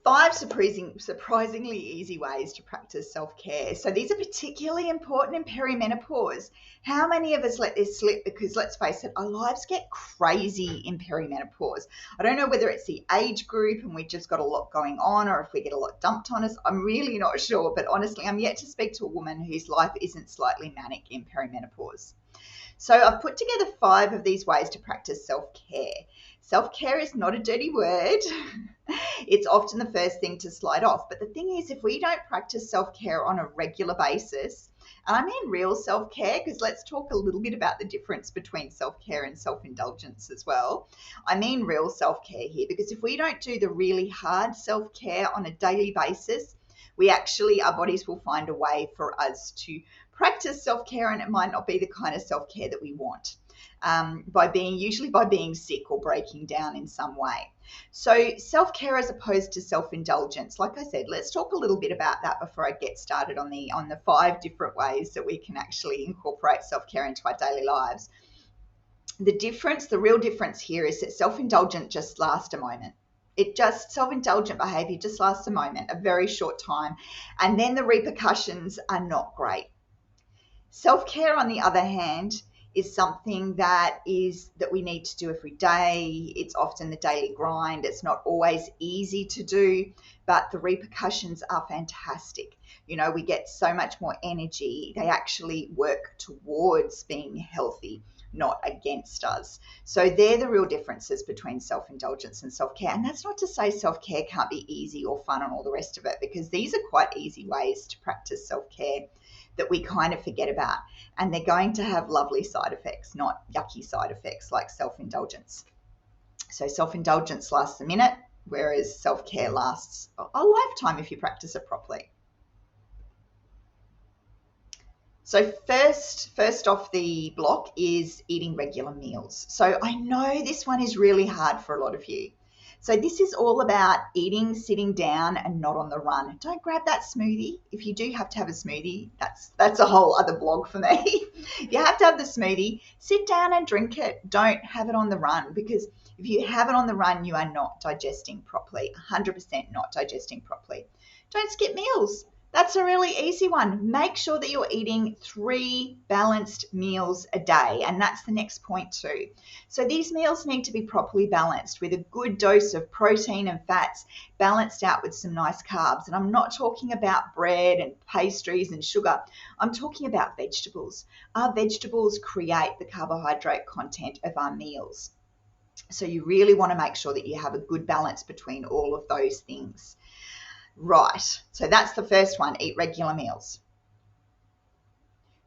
5 surprisingly easy ways to practice self-care. So these are particularly important in perimenopause. How many of us let this slip? Because let's face it, our lives get crazy in perimenopause. I don't know whether it's the age group and we just got a lot going on, or if we get a lot dumped on us. I'm really not sure, but honestly, I'm yet to speak to a woman whose life isn't slightly manic in perimenopause. So I've put together 5 of these ways to practice self-care. Self-care is not a dirty word. It's often the first thing to slide off. But the thing is, if we don't practice self-care on a regular basis, and I mean real self-care, because let's talk a little bit about the difference between self-care and self-indulgence as well. I mean real self-care here, because if we don't do the really hard self-care on a daily basis, our bodies will find a way for us to practice self-care, and it might not be the kind of self-care that we want, by being sick or breaking down in some way. So self-care as opposed to self-indulgence, like I said, let's talk a little bit about that before I get started on the 5 different ways that we can actually incorporate self-care into our daily lives. The real difference here is that self-indulgent just lasts a moment. Self-indulgent behavior just lasts a moment, a very short time, and then the repercussions are not great. Self-care, on the other hand, is something that we need to do every day. It's often the daily grind. It's not always easy to do, but the repercussions are fantastic. We get so much more energy. They actually work towards being healthy, not against us. So they're the real differences between self-indulgence and self-care. And that's not to say self-care can't be easy or fun and all the rest of it, because these are quite easy ways to practice self-care that we kind of forget about. And they're going to have lovely side effects, not yucky side effects like self-indulgence. So self-indulgence lasts a minute, whereas self-care lasts a lifetime if you practice it properly. So first off the block is eating regular meals. So I know this one is really hard for a lot of you. So this is all about eating, sitting down, and not on the run. Don't grab that smoothie. If you do have to have a smoothie, that's a whole other blog for me. If you have to have the smoothie, sit down and drink it. Don't have it on the run, because if you have it on the run, you are not digesting properly, 100% not digesting properly. Don't skip meals. That's a really easy one. Make sure that you're eating 3 balanced meals a day, and that's the next point too. So these meals need to be properly balanced with a good dose of protein and fats, balanced out with some nice carbs. And I'm not talking about bread and pastries and sugar. I'm talking about vegetables. Our vegetables create the carbohydrate content of our meals. So you really want to make sure that you have a good balance between all of those things. Right, so that's the first one, eat regular meals.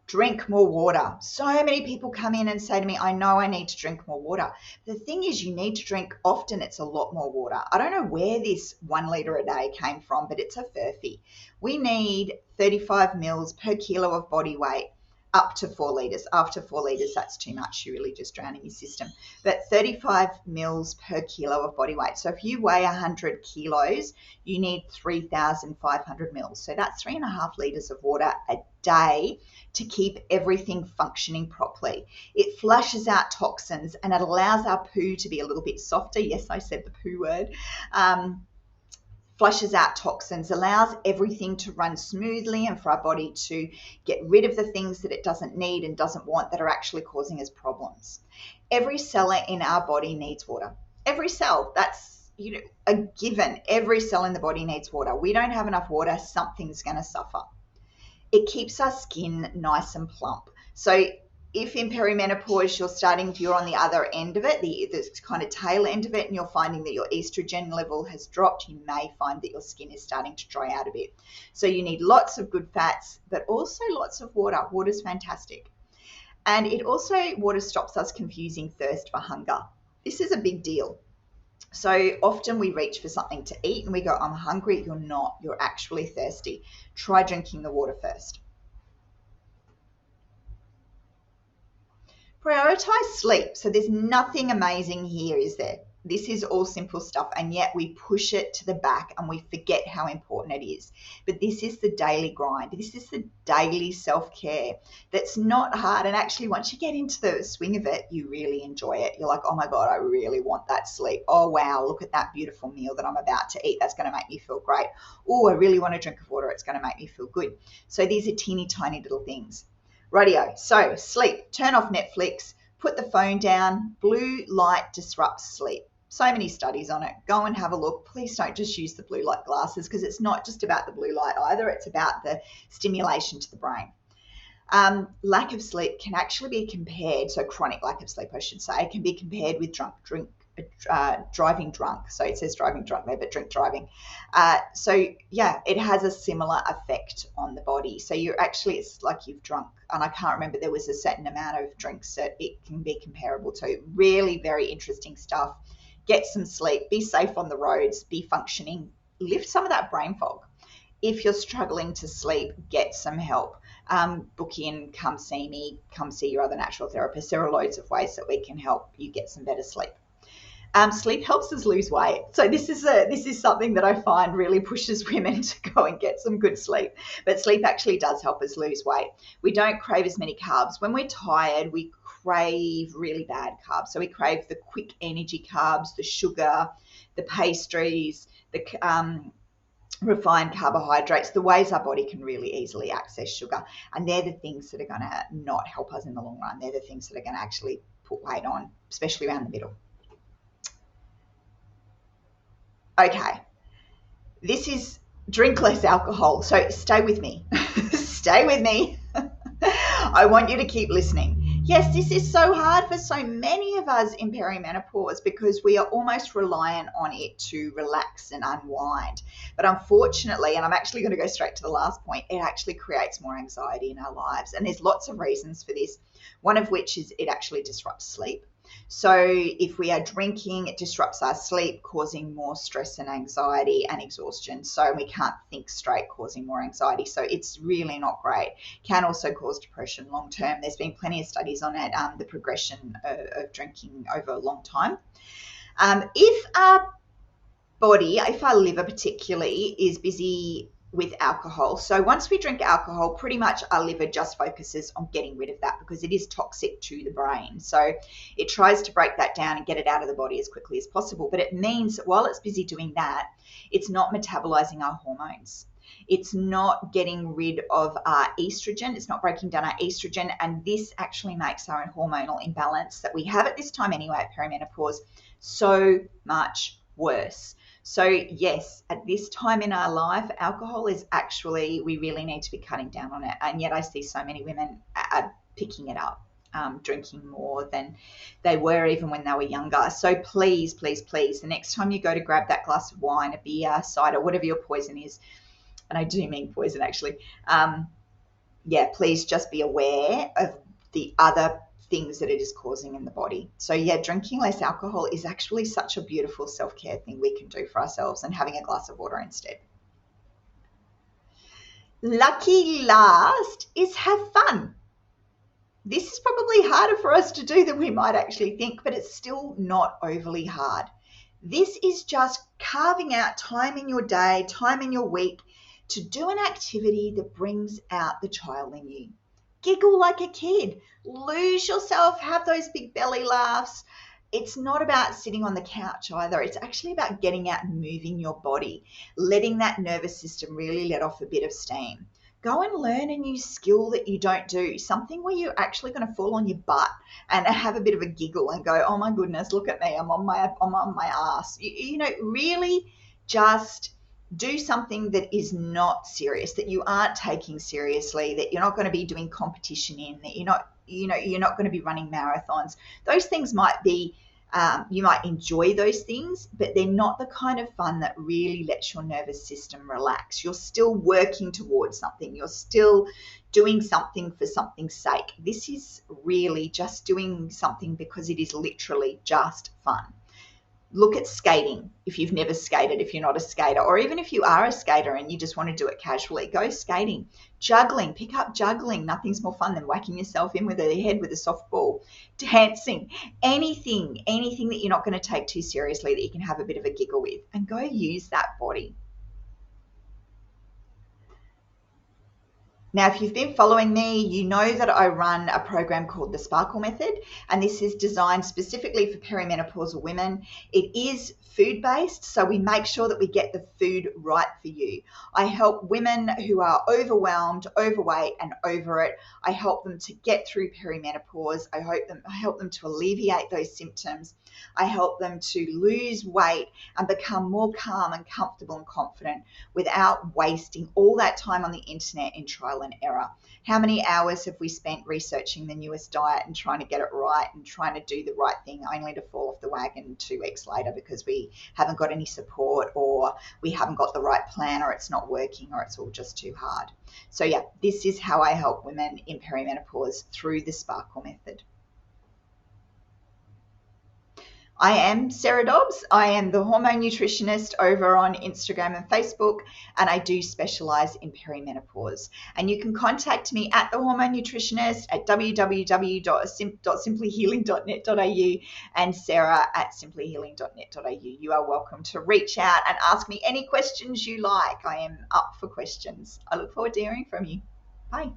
Drink more water. So many people come in and say to me, I know I need to drink more water. The thing is, you need to drink often. It's a lot more water. I don't know where this 1 litre a day came from, but it's a furphy. We need 35 mils per kilo of body weight, up to 4 litres. After 4 litres, that's too much. You're really just drowning your system. But 35 mils per kilo of body weight. So if you weigh 100 kilos, you need 3,500 mils. So that's 3.5 litres of water a day to keep everything functioning properly. It flushes out toxins, and it allows our poo to be a little bit softer. Yes, I said the poo word. Flushes out toxins, allows everything to run smoothly, and for our body to get rid of the things that it doesn't need and doesn't want that are actually causing us problems. Every cell in our body needs water. Every cell, that's a given. Every cell in the body needs water. We don't have enough water, something's going to suffer. It keeps our skin nice and plump. So if in perimenopause you're on the other end of it, the kind of tail end of it, and you're finding that your estrogen level has dropped, you may find that your skin is starting to dry out a bit. So you need lots of good fats, but also lots of water. Water's fantastic. And water stops us confusing thirst for hunger. This is a big deal. So often we reach for something to eat and we go, I'm hungry. You're not. You're actually thirsty. Try drinking the water first. Prioritize sleep. So there's nothing amazing here, is there? This is all simple stuff, and yet we push it to the back and we forget how important it is. But this is the daily grind. This is the daily self-care that's not hard. And actually, once you get into the swing of it, you really enjoy it. You're like, oh my God, I really want that sleep. Oh, wow, look at that beautiful meal that I'm about to eat. That's going to make me feel great. Oh, I really want a drink of water. It's going to make me feel good. So these are teeny tiny little things. Rightio. So sleep, turn off Netflix, put the phone down. Blue light disrupts sleep. So many studies on it. Go and have a look. Please don't just use the blue light glasses, because it's not just about the blue light either. It's about the stimulation to the brain. Lack of sleep can actually be compared, so chronic lack of sleep, I should say, can be compared with driving drunk. So it says driving drunk there, but drink driving. So yeah, it has a similar effect on the body. So you're actually, it's like you've drunk, and I can't remember, there was a certain amount of drinks that it can be comparable to. Really very interesting stuff. Get some sleep, be safe on the roads, be functioning, lift some of that brain fog. If you're struggling to sleep, get some help. Book in, come see me, come see your other natural therapist. There are loads of ways that we can help you get some better sleep. Sleep helps us lose weight. So this is something that I find really pushes women to go and get some good sleep. But sleep actually does help us lose weight. We don't crave as many carbs. When we're tired, we crave really bad carbs. So we crave the quick energy carbs, the sugar, the pastries, the refined carbohydrates, the ways our body can really easily access sugar. And they're the things that are going to not help us in the long run. They're the things that are going to actually put weight on, especially around the middle. Okay, this is drink less alcohol. So stay with me. Stay with me. I want you to keep listening. Yes, this is so hard for so many of us in perimenopause, because we are almost reliant on it to relax and unwind. But unfortunately, and I'm actually going to go straight to the last point, it actually creates more anxiety in our lives. And there's lots of reasons for this, one of which is it actually disrupts sleep. So if we are drinking, it disrupts our sleep, causing more stress and anxiety and exhaustion. So we can't think straight, causing more anxiety. So it's really not great. Can also cause depression long term. There's been plenty of studies on it, the progression of drinking over a long time. If our body, if our liver particularly, is busy with alcohol. So once we drink alcohol, pretty much our liver just focuses on getting rid of that, because it is toxic to the brain. So it tries to break that down and get it out of the body as quickly as possible. But it means that while it's busy doing that, it's not metabolizing our hormones. It's not getting rid of our estrogen. It's not breaking down our estrogen. And this actually makes our hormonal imbalance that we have at this time anyway, at perimenopause, so much worse. So yes, at this time in our life, alcohol is actually, we really need to be cutting down on it. And yet I see so many women are picking it up, drinking more than they were even when they were younger. So please, please, please, the next time you go to grab that glass of wine, a beer, cider, whatever your poison is, and I do mean poison actually, please just be aware of the other things that it is causing in the body. So yeah, drinking less alcohol is actually such a beautiful self-care thing we can do for ourselves, and having a glass of water instead. Lucky last is have fun. This is probably harder for us to do than we might actually think, but it's still not overly hard. This is just carving out time in your day, time in your week to do an activity that brings out the child in you. Giggle like a kid, lose yourself, have those big belly laughs. It's not about sitting on the couch either. It's actually about getting out and moving your body, letting that nervous system really let off a bit of steam. Go and learn a new skill that you don't do, something where you're actually going to fall on your butt and have a bit of a giggle and go, oh my goodness, look at me, I'm on my ass. You know, really just do something that is not serious, that you aren't taking seriously, that you're not going to be doing competition in, that you're not going to be running marathons. Those things might be, you might enjoy those things, but they're not the kind of fun that really lets your nervous system relax. You're still working towards something. You're still doing something for something's sake. This is really just doing something because it is literally just fun. Look at skating if you've never skated, if you're not a skater, or even if you are a skater and you just want to do it casually, go skating. Juggling, pick up juggling. Nothing's more fun than whacking yourself in with a head with a softball. Dancing, anything that you're not going to take too seriously that you can have a bit of a giggle with, and go use that body. Now, if you've been following me, you know that I run a program called the Sparkle Method, and this is designed specifically for perimenopausal women. It is food-based, so we make sure that we get the food right for you. I help women who are overwhelmed, overweight, and over it. I help them to get through perimenopause. I help them to alleviate those symptoms. I help them to lose weight and become more calm and comfortable and confident without wasting all that time on the internet in trial and error. How many hours have we spent researching the newest diet and trying to get it right and trying to do the right thing, only to fall off the wagon 2 weeks later because we haven't got any support, or we haven't got the right plan, or it's not working, or it's all just too hard. So yeah, this is how I help women in perimenopause through the Sparkle Method. I am Sarah Dobbs. I am the hormone nutritionist over on Instagram and Facebook, and I do specialize in perimenopause. And you can contact me at the hormone nutritionist at www.simplyhealing.net.au and Sarah at simplyhealing.net.au. You are welcome to reach out and ask me any questions you like. I am up for questions. I look forward to hearing from you. Bye.